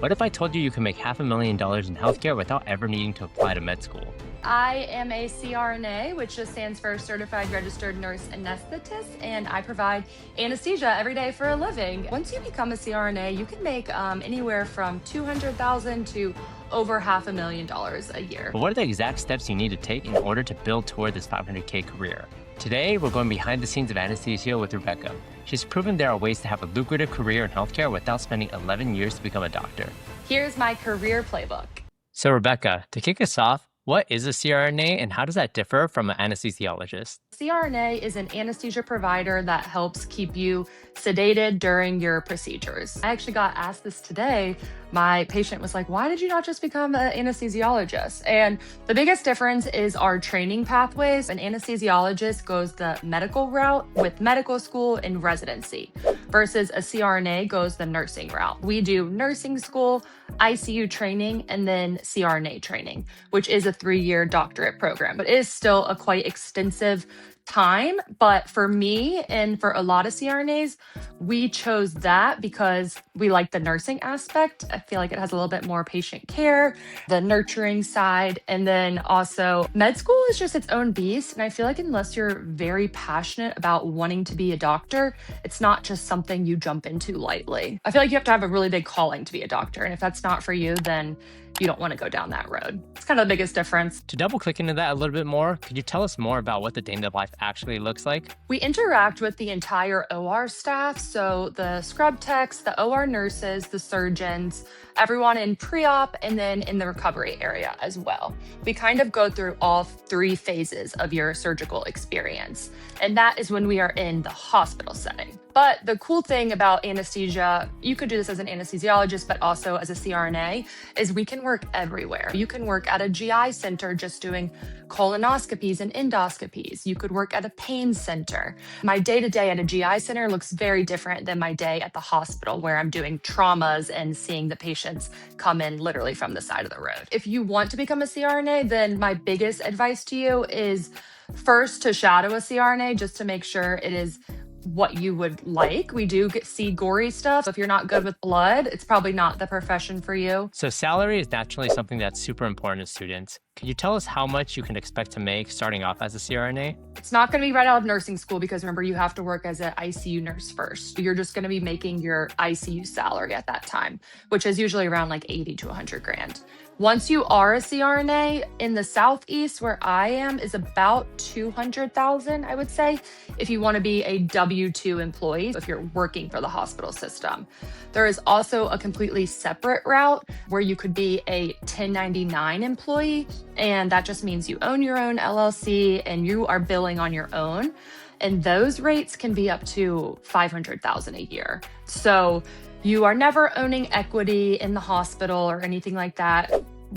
What if I told you you can make $500,000 in healthcare without ever needing to apply to med school? I am a CRNA, which just stands for Certified Registered Nurse Anesthetist, and I provide anesthesia every day for a living. Once you become a CRNA, you can make anywhere from 200,000 to over $500,000 a year. But what are the exact steps you need to take in order to build toward this 500K career? Today, we're going behind the scenes of anesthesia with Rebekah. She's proven there are ways to have a lucrative career in healthcare without spending 11 years to become a doctor. Here's my career playbook. So, Rebekah, to kick us off, what is a CRNA and how does that differ from an anesthesiologist? CRNA is an anesthesia provider that helps keep you sedated during your procedures. I actually got asked this today. My patient was like, why did you not just become an anesthesiologist? And the biggest difference is our training pathways. An anesthesiologist goes the medical route with medical school and residency versus a CRNA goes the nursing route. We do nursing school, ICU training, and then CRNA training, which is a 3-year doctorate program, but it is still a quite extensive time. But for me and for a lot of CRNAs, we chose that because we like the nursing aspect. I feel like it has a little bit more patient care, the nurturing side. And then also med school is just its own beast. And I feel like unless you're very passionate about wanting to be a doctor, it's not just something you jump into lightly. I feel like you have to have a really big calling to be a doctor. And if that's not for you, then you don't want to go down that road. It's kind of the biggest difference. To double click into that a little bit more, could you tell us more about what the day-to-day life actually looks like? We interact with the entire OR staff, so the scrub techs, the OR nurses, the surgeons, everyone in pre-op, and then in the recovery area as well. We kind of go through all 3 phases of your surgical experience, and that is when we are in the hospital setting. But the cool thing about anesthesia, you could do this as an anesthesiologist, but also as a CRNA, is we can work everywhere. You can work at a GI center just doing colonoscopies and endoscopies. You could work at a pain center. My day-to-day at a GI center looks very different than my day at the hospital where I'm doing traumas and seeing the patients come in literally from the side of the road. If you want to become a CRNA, then my biggest advice to you is first to shadow a CRNA just to make sure it is what you would like. We do see gory stuff. So if you're not good with blood, it's probably not the profession for you. So salary is naturally something that's super important to students. Can you tell us how much you can expect to make starting off as a CRNA? It's not going to be right out of nursing school because remember, you have to work as an ICU nurse first. You're just going to be making your ICU salary at that time, which is usually around like 80 to 100 grand. Once you are a CRNA in the Southeast, where I am, is about 200,000, I would say, if you want to be a W-2 employee, if you're working for the hospital system. There is also a completely separate route where you could be a 1099 employee, and that just means you own your own LLC and you are billing on your own. And those rates can be up to 500,000 a year. So you are never owning equity in the hospital or anything like that.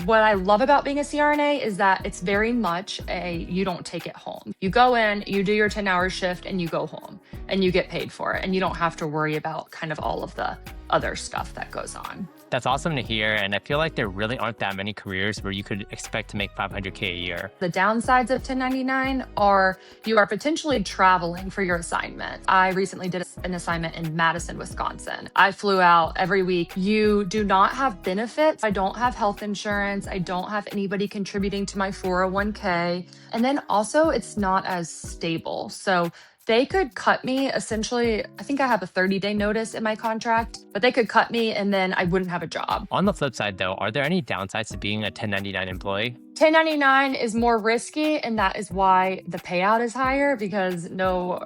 What I love about being a CRNA is that it's very much you don't take it home. You go in, you do your 10-hour shift, and you go home, and you get paid for it. And you don't have to worry about kind of all of the other stuff that goes on. That's awesome to hear, and I feel like there really aren't that many careers where you could expect to make $500K a year. The downsides of 1099 are you are potentially traveling for your assignment. I recently did an assignment in Madison, Wisconsin. I flew out every week. You do not have benefits. I don't have health insurance. I don't have anybody contributing to my 401k. And then also it's not as stable. So they could cut me essentially. I think I have a 30-day notice in my contract, but they could cut me and then I wouldn't have a job. On the flip side, though, are there any downsides to being a 1099 employee? 1099 is more risky, and that is why the payout is higher because no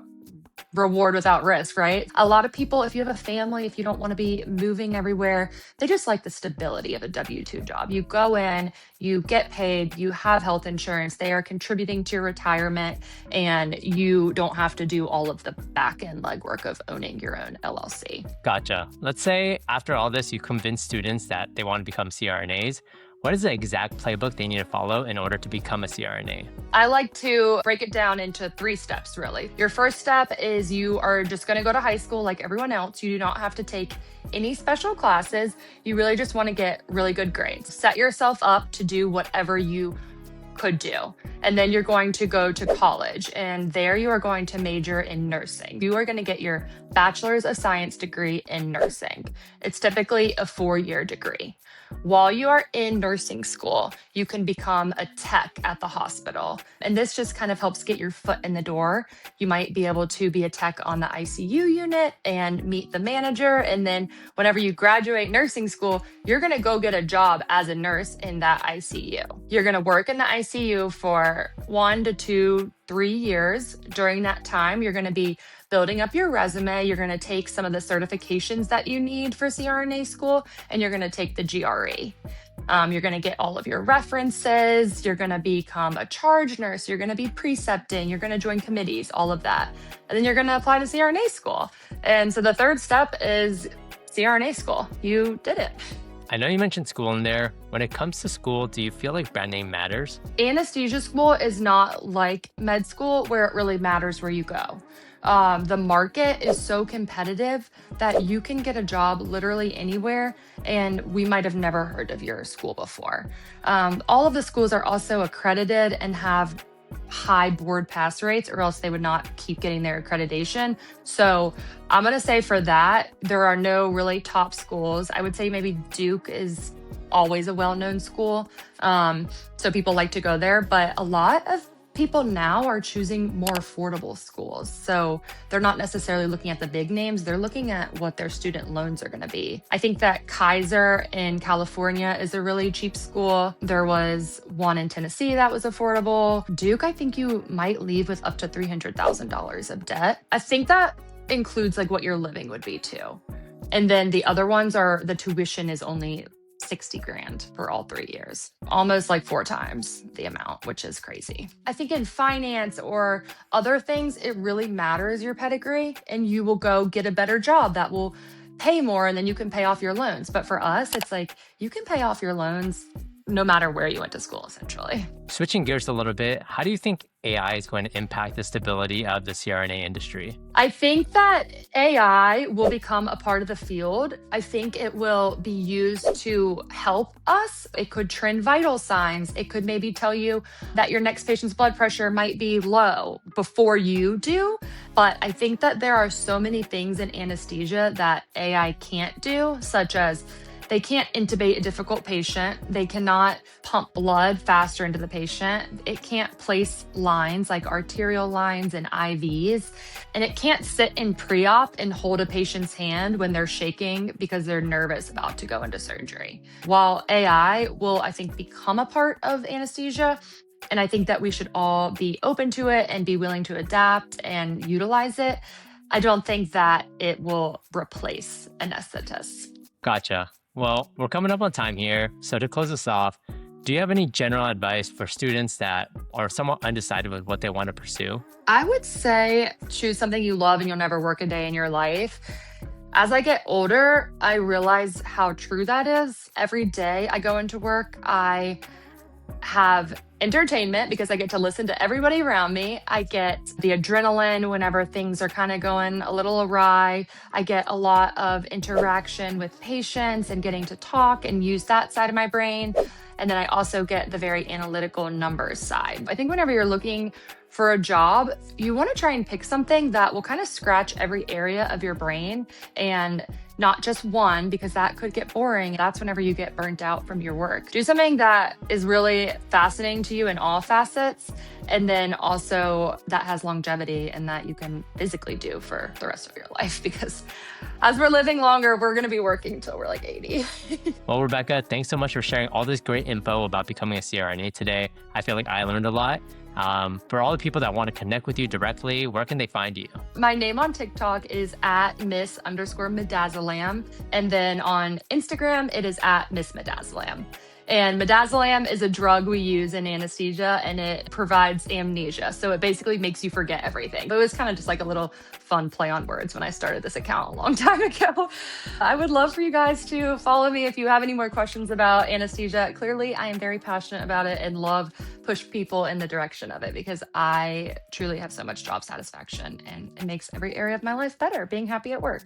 reward without risk, right? A lot of people, if you have a family, if you don't want to be moving everywhere, they just like the stability of a W-2 job. You go in, you get paid, you have health insurance, they are contributing to your retirement, and you don't have to do all of the back-end legwork of owning your own LLC. Gotcha. Let's say after all this, you convince students that they want to become CRNAs. What is the exact playbook they need to follow in order to become a CRNA? I like to break it down into 3 steps, really. Your first step is you are just going to go to high school like everyone else. You do not have to take any special classes. You really just want to get really good grades. Set yourself up to do whatever you could do. And then you're going to go to college, and there you are going to major in nursing. You are going to get your Bachelor's of Science degree in nursing. It's typically a 4-year degree. While you are in nursing school, you can become a tech at the hospital. And this just kind of helps get your foot in the door. You might be able to be a tech on the ICU unit and meet the manager. And then whenever you graduate nursing school, you're going to go get a job as a nurse in that ICU. You're going to work in the ICU for 1 to 2, 3 years. During that time, you're going to be building up your resume. You're going to take some of the certifications that you need for CRNA school, and you're going to take the GRE. You're going to get all of your references. You're going to become a charge nurse. You're going to be precepting. You're going to join committees, all of that. And then you're going to apply to CRNA school. And so the third step is CRNA school. You did it. I know you mentioned school in there. When it comes to school, do you feel like brand name matters? Anesthesia school is not like med school where it really matters where you go. The market is so competitive that you can get a job literally anywhere, and we might have never heard of your school before. All of the schools are also accredited and have high board pass rates, or else they would not keep getting their accreditation. So I'm going to say for that, there are no really top schools. I would say maybe Duke is always a well-known school. So people like to go there, but a lot of people now are choosing more affordable schools. So they're not necessarily looking at the big names. They're looking at what their student loans are going to be. I think that Kaiser in California is a really cheap school. There was one in Tennessee that was affordable. Duke, I think you might leave with up to $300,000 of debt. I think that includes like what your living would be too. And then the other ones are the tuition is only $60,000 for all 3 years, almost like 4 times the amount, which is crazy. I think in finance or other things, it really matters your pedigree, and you will go get a better job that will pay more, and then you can pay off your loans. But for us, it's like you can pay off your loans no matter where you went to school, essentially. Switching gears a little bit, how do you think AI is going to impact the stability of the CRNA industry? I think that AI will become a part of the field. I think it will be used to help us. It could trend vital signs. It could maybe tell you that your next patient's blood pressure might be low before you do. But I think that there are so many things in anesthesia that AI can't do, such as they can't intubate a difficult patient. They cannot pump blood faster into the patient. It can't place lines like arterial lines and IVs. And it can't sit in pre-op and hold a patient's hand when they're shaking because they're nervous about to go into surgery. While AI will, I think, become a part of anesthesia, and I think that we should all be open to it and be willing to adapt and utilize it, I don't think that it will replace anesthetists. Gotcha. Well, we're coming up on time here. So to close us off, do you have any general advice for students that are somewhat undecided with what they want to pursue? I would say choose something you love and you'll never work a day in your life. As I get older, I realize how true that is. Every day I go into work, I have entertainment because I get to listen to everybody around me. I get the adrenaline whenever things are kind of going a little awry. I get a lot of interaction with patients and getting to talk and use that side of my brain. And then I also get the very analytical numbers side. I think whenever you're looking for a job, you want to try and pick something that will kind of scratch every area of your brain and not just one, because that could get boring. That's whenever you get burnt out from your work. Do something that is really fascinating to you in all facets, and then also that has longevity and that you can physically do for the rest of your life, because as we're living longer, we're going to be working until we're like 80. Well, Rebekah, thanks so much for sharing all this great info about becoming a CRNA today. I feel like I learned a lot. For all the people that want to connect with you directly, where can they find you? My name on TikTok is at Miss_Midazolam. And then on Instagram, it is at Miss Midazolam. And midazolam is a drug we use in anesthesia, and it provides amnesia. So it basically makes you forget everything. But it was kind of just like a little fun play on words when I started this account a long time ago. I would love for you guys to follow me if you have any more questions about anesthesia. Clearly, I am very passionate about it and love push people in the direction of it, because I truly have so much job satisfaction and it makes every area of my life better, being happy at work.